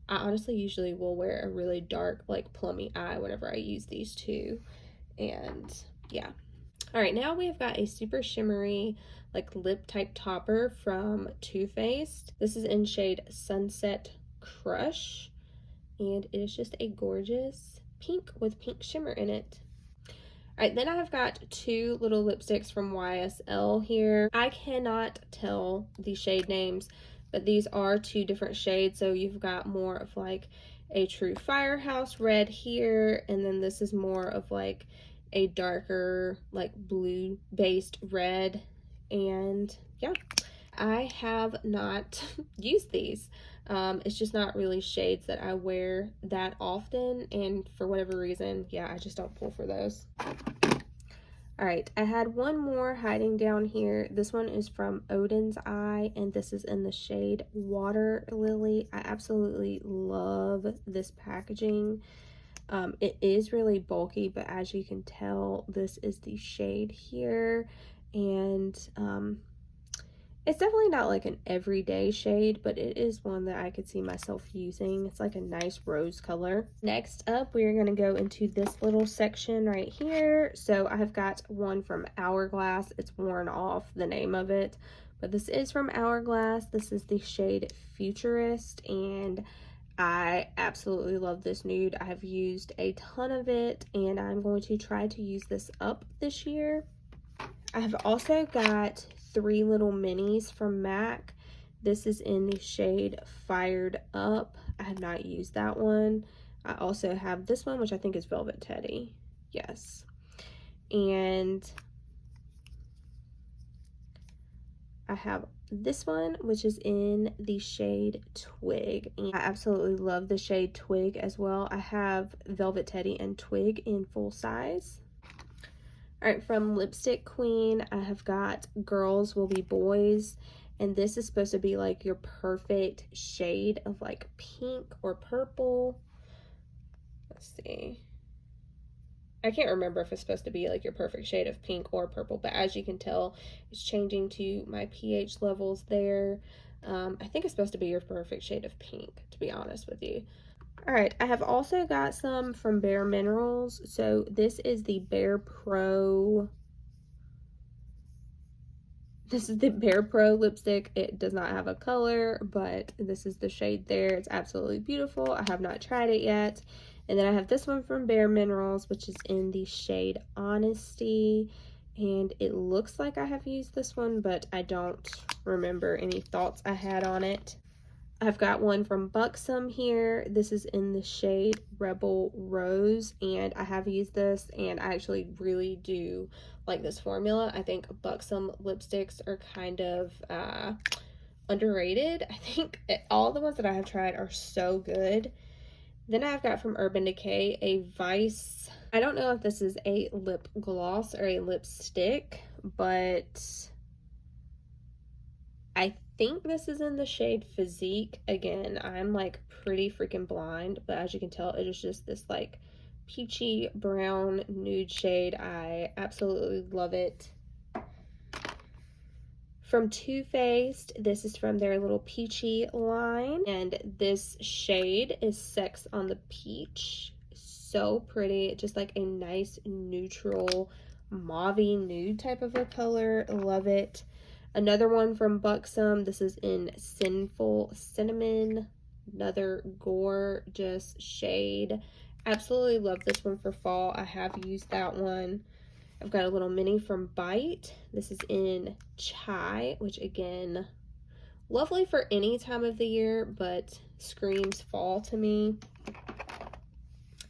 I honestly usually will wear a really dark like plummy eye whenever I use these two. And yeah. All right, now we've got a super shimmery like lip type topper from Too Faced. This is in shade Sunset Crush, and it is just a gorgeous pink with pink shimmer in it. All right, then I have got two little lipsticks from YSL here. I cannot tell the shade names, but these are two different shades. So you've got more of like a true Firehouse red here, and then this is more of like a darker like blue based red. And yeah, I have not used these. It's just not really shades that I wear that often, and for whatever reason, yeah, I just don't pull for those. All right, I had one more hiding down here. This one is from Odin's Eye, and this is in the shade Water Lily. I absolutely love this packaging. It is really bulky, but as you can tell, this is the shade here, and it's definitely not like an everyday shade, but it is one that I could see myself using. It's like a nice rose color. Next up, we're going to go into this little section right here. So I've got one from Hourglass. It's worn off, the name of it, but this is from Hourglass. This is the shade Futurist, and I absolutely love this nude. I have used a ton of it, and I'm going to try to use this up this year. I have also got three little minis from MAC. This is in the shade Fired Up. I have not used that one. I also have this one, which I think is Velvet Teddy. Yes. And I have this one, which is in the shade Twig. And I absolutely love the shade Twig as well. I have Velvet Teddy and Twig in full size. All right, from Lipstick Queen, I have got Girls Will Be Boys, and this is supposed to be like your perfect shade of like pink or purple. Let's see. I can't remember if it's supposed to be like your perfect shade of pink or purple, but as you can tell, it's changing to my pH levels there. I think it's supposed to be your perfect shade of pink, to be honest with you. All right, I have also got some from Bare Minerals. So this is the Bare Pro. This is the Bare Pro lipstick. It does not have a color, but this is the shade there. It's absolutely beautiful. I have not tried it yet. And then I have this one from Bare Minerals, which is in the shade Honesty. And it looks like I have used this one, but I don't remember any thoughts I had on it. I've got one from Buxom here. This is in the shade Rebel Rose, and I have used this, and I actually really do like this formula. I think Buxom lipsticks are kind of underrated. I think all the ones that I have tried are so good. Then I've got from Urban Decay a Vice. I don't know if this is a lip gloss or a lipstick, but I think this is in the shade Physique. Again, I'm like pretty freaking blind, but as you can tell, it is just this like peachy brown nude shade. I absolutely love it. From Too Faced, this is from their little peachy line, and this shade is Sex on the Peach. So pretty, just like a nice neutral mauve-y nude type of a color. Love it. Another one from Buxom. This is in Sinful Cinnamon. Another gorgeous shade. Absolutely love this one for fall. I have used that one. I've got a little mini from Bite. This is in Chai, which again, lovely for any time of the year, but screams fall to me.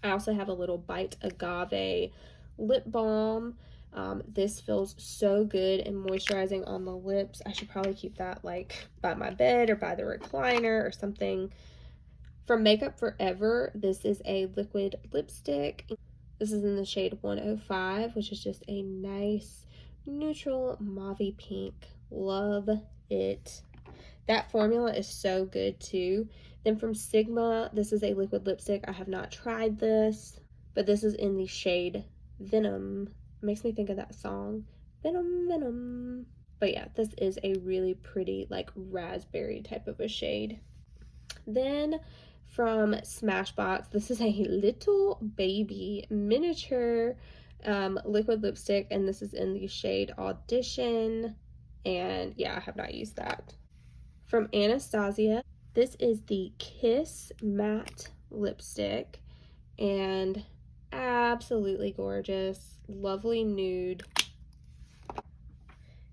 I also have a little Bite Agave lip balm. This feels so good and moisturizing on the lips. I should probably keep that like by my bed or by the recliner or something. From Makeup Forever, this is a liquid lipstick. This is in the shade 105, which is just a nice neutral mauve pink. Love it. That formula is so good too. Then from Sigma, this is a liquid lipstick. I have not tried this, but this is in the shade Venom. It makes me think of that song, Venom, Venom. But yeah, this is a really pretty like raspberry type of a shade. Then from Smashbox, this is a little baby miniature liquid lipstick, and this is in the shade Audition, and yeah, I have not used that. From Anastasia, this is the Kiss matte lipstick, and absolutely gorgeous, lovely nude.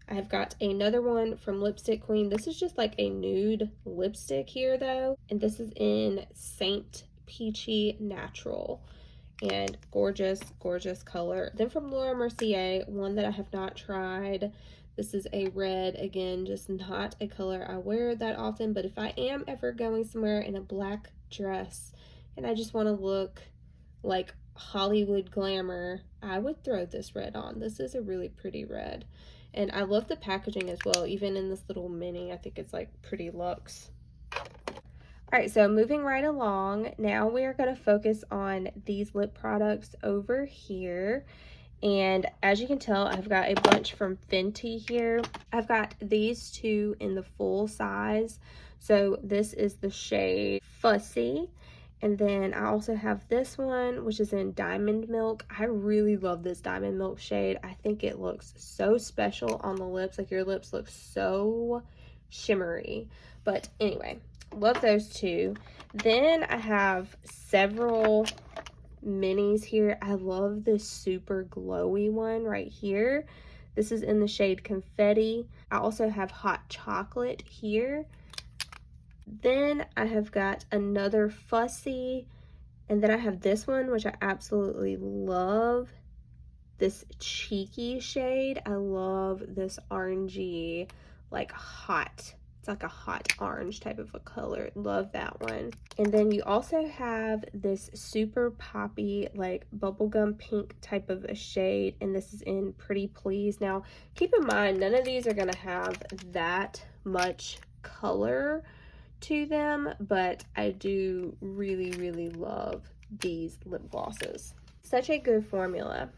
I've got another one from Lipstick Queen. This is just like a nude lipstick here though, and this is in Saint Peachy Natural, and gorgeous, gorgeous color. Then from Laura Mercier, one that I have not tried. This is a red, again, just not a color I wear that often, but if I am ever going somewhere in a black dress and I just want to look like Hollywood glamour, I would throw this red on. This is a really pretty red. And I love the packaging as well, even in this little mini. I think it's like pretty luxe. Alright, so moving right along, now we are going to focus on these lip products over here. And as you can tell, I've got a bunch from Fenty here. I've got these two in the full size. So this is the shade Fussy. And then I also have this one, which is in Diamond Milk. I really love this Diamond Milk shade. I think it looks so special on the lips. Like your lips look so shimmery. But anyway, love those two. Then I have several minis here. I love this super glowy one right here. This is in the shade Confetti. I also have Hot Chocolate here. Then I have got another Fussy, and then I have this one, which I absolutely love, this Cheeky shade. I love this orangey, like hot, it's like a hot orange type of a color. Love that one. And then you also have this super poppy, like bubblegum pink type of a shade, and this is in Pretty Please. Now, keep in mind, none of these are going to have that much color to them, but I do really, really love these lip glosses. Such a good formula.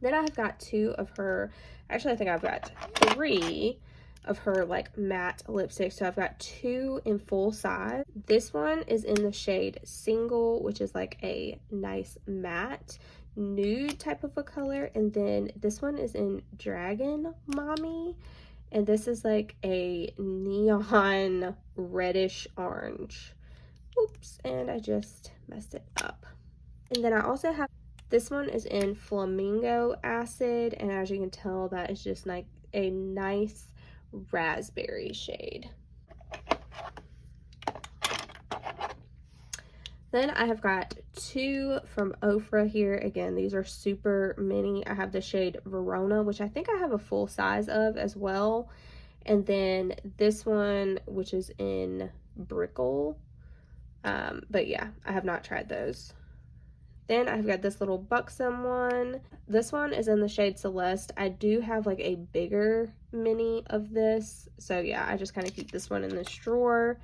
Then I've got two of her, actually I think I've got three of her like matte lipsticks. So I've got two in full size. This one is in the shade Single, which is like a nice matte nude type of a color, and then this one is in Dragon Mommy, and this is like a neon reddish orange. Oops, and I just messed it up. And then I also have, this one is in Flamingo Acid, and as you can tell, that is just like a nice raspberry shade. Then I have got two from Ofra here. Again, these are super mini. I have the shade Verona, which I think I have a full size of as well. And then this one, which is in Brickle. But yeah, I have not tried those. Then I've got this little buxom one. This one is in the shade Celeste. I do have like a bigger mini of this. So yeah, I just kind of keep this one in this drawer.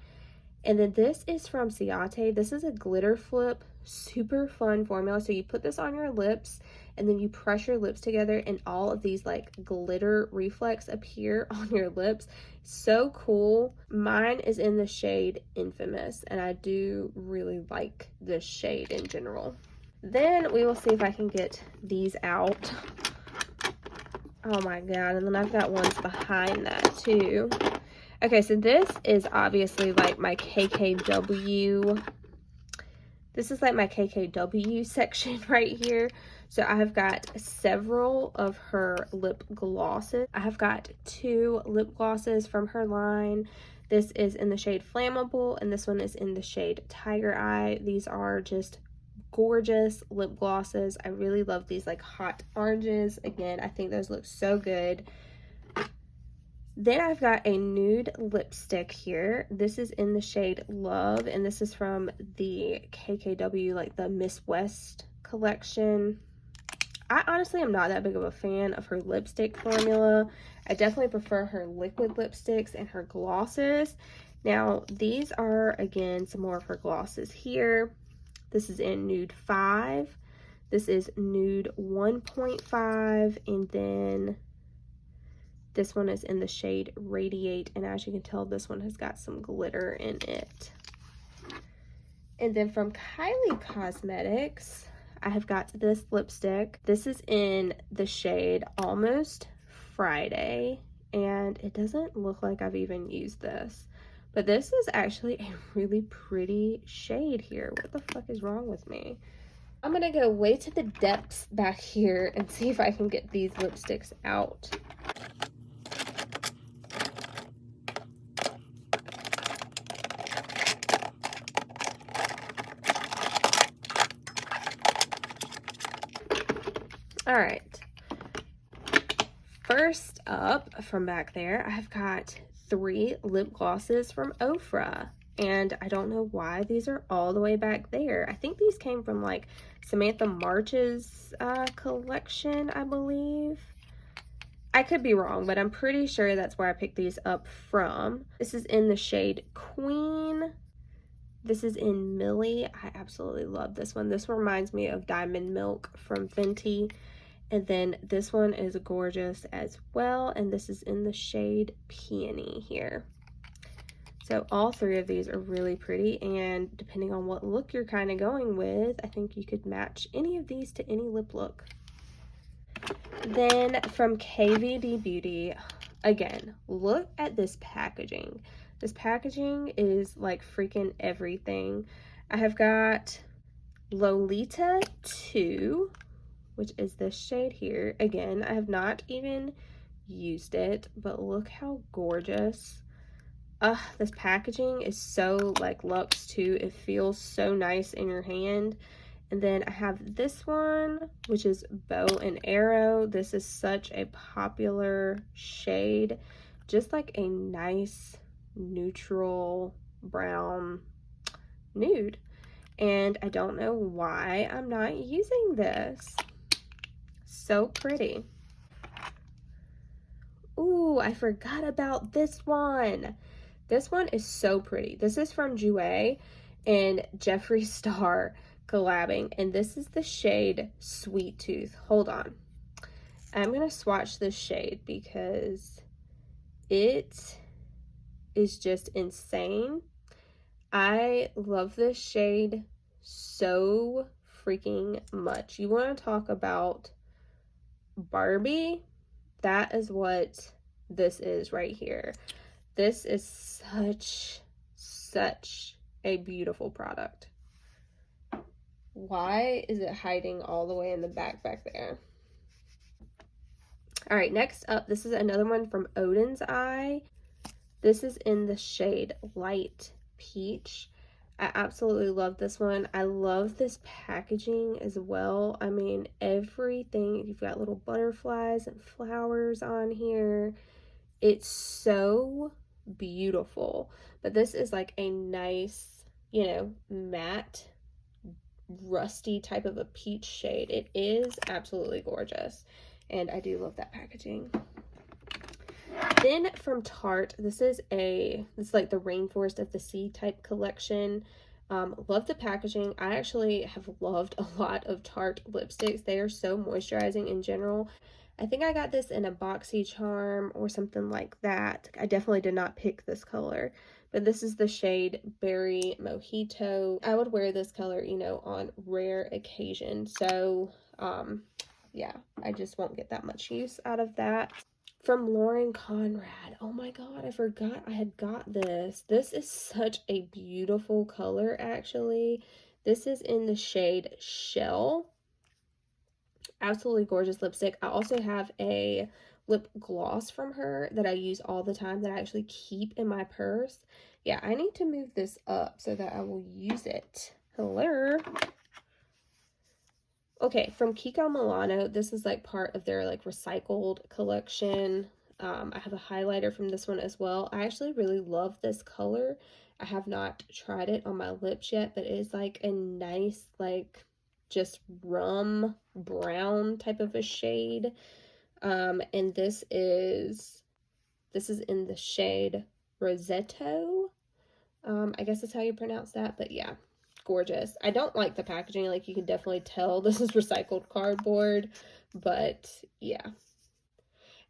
And then this is from Ciate. This is a glitter flip, super fun formula. So you put this on your lips and then you press your lips together and all of these like glitter reflex appear on your lips. So cool. Mine is in the shade Infamous, and I do really like this shade in general. Then we will see if I can get these out. Oh my god, and then I've got ones behind that too. Okay, so this is obviously like my KKW. This is like my KKW section right here. So I have got several of her lip glosses. I have got 2 lip glosses from her line. This is in the shade Flammable, and this one is in the shade Tiger Eye. These are just gorgeous lip glosses. I really love these like hot oranges. Again, I think those look so good. Then I've got a nude lipstick here. This is in the shade Love, and this is from the KKW, like the Miss West collection. I honestly am not that big of a fan of her lipstick formula. I definitely prefer her liquid lipsticks and her glosses. Now, these are, again, some more of her glosses here. This is in Nude 5. This is Nude 1.5, and then this one is in the shade Radiate, and as you can tell, this one has got some glitter in it. And then from Kylie Cosmetics, I have got this lipstick. This is in the shade Almost Friday, and it doesn't look like I've even used this. But this is actually a really pretty shade here. What the fuck is wrong with me? I'm gonna go way to the depths back here and see if I can get these lipsticks out. All right, first up from back there, I've got 3 lip glosses from Ofra, and I don't know why these are all the way back there. I think these came from like Samantha March's collection, I believe. I could be wrong, but I'm pretty sure that's where I picked these up from. This is in the shade Queen. This is in Millie. I absolutely love this one. This reminds me of Diamond Milk from Fenty. And then this one is gorgeous as well, and this is in the shade Peony here. So all 3 of these are really pretty, and depending on what look you're kind of going with, I think you could match any of these to any lip look. Then from KVD Beauty, again, look at this packaging. This packaging is like freaking everything. I have got Lolita 2, which is this shade here. Again, I have not even used it, but look how gorgeous. This packaging is so like luxe too. It feels so nice in your hand. And then I have this one, which is Bow and Arrow. This is such a popular shade. Just like a nice neutral brown nude. And I don't know why I'm not using this. So pretty. Ooh, I forgot about this one. This one is so pretty. This is from Jouer and Jeffree Star collabing, and this is the shade Sweet Tooth. Hold on. I'm going to swatch this shade because it is just insane. I love this shade so freaking much. You want to talk about Barbie? That is what this is right here. This is such a beautiful product. Why is it hiding all the way in the back there? All right, next up, this is another one from Odin's Eye. This is in the shade Light Peach. I absolutely love this one. I love this packaging as well. I mean, everything. You've got little butterflies and flowers on here. It's so beautiful. But this is like a nice, you know, matte, rusty type of a peach shade. It is absolutely gorgeous. And I do love that packaging. Then from Tarte, this is like the Rainforest of the Sea type collection. Love the packaging. I actually have loved a lot of Tarte lipsticks. They are so moisturizing in general. I think I got this in a boxy charm or something like that. I definitely did not pick this color, but this is the shade Berry Mojito. I would wear this color, you know, on rare occasion. So, yeah, I just won't get that much use out of that. From Lauren Conrad. Oh my god, I forgot I had got this. This is such a beautiful color, actually. This is in the shade Shell. Absolutely gorgeous lipstick. I also have a lip gloss from her that I use all the time that I actually keep in my purse. Yeah, I need to move this up so that I will use it. Hello. Okay, from Kiko Milano, this is like part of their like recycled collection. I have a highlighter from this one as well. I actually really love this color. I have not tried it on my lips yet, but it is like a nice, like just rum brown type of a shade. And this is in the shade Rosetto. I guess that's how you pronounce that, but yeah, gorgeous. I don't like the packaging, like you can definitely tell this is recycled cardboard, but yeah.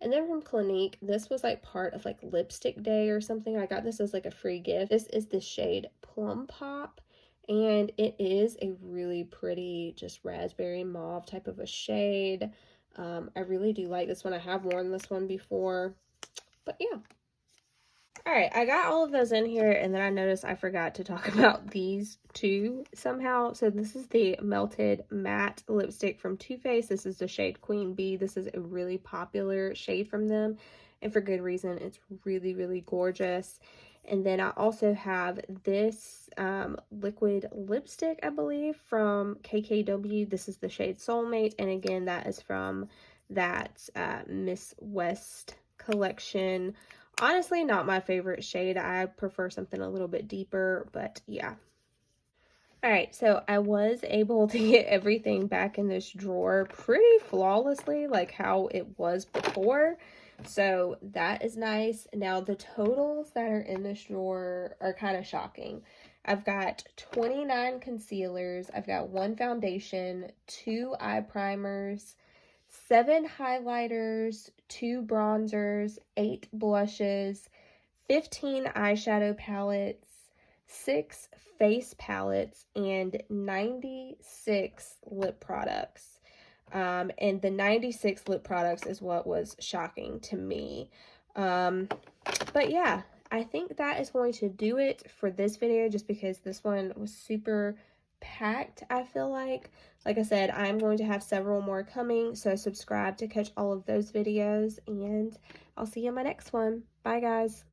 And then from Clinique, this was like part of like lipstick day or something. I got this as like a free gift. This is the shade Plum Pop, and it is a really pretty just raspberry mauve type of a shade. I really do like this one. I have worn this one before, but yeah. All right, I got all of those in here, and then I noticed I forgot to talk about these two somehow. So this is the Melted Matte Lipstick from Too Faced. This is the shade Queen Bee. This is a really popular shade from them, and for good reason. It's really, really gorgeous. And then I also have this liquid lipstick, I believe, from KKW. This is the shade Soulmate, and again, that is from that Miss West collection. Honestly, not my favorite shade. I prefer something a little bit deeper, but yeah. Alright, so I was able to get everything back in this drawer pretty flawlessly, like how it was before. So that is nice. Now the totals that are in this drawer are kind of shocking. I've got 29 concealers, I've got 1 foundation, 2 eye primers, 7 highlighters, 2 bronzers, 8 blushes, 15 eyeshadow palettes, 6 face palettes, and 96 lip products. And the 96 lip products is what was shocking to me. But yeah, I think that is going to do it for this video, just because this one was super packed, I feel like. Like I said, I'm going to have several more coming, so subscribe to catch all of those videos, and I'll see you in my next one. Bye, guys.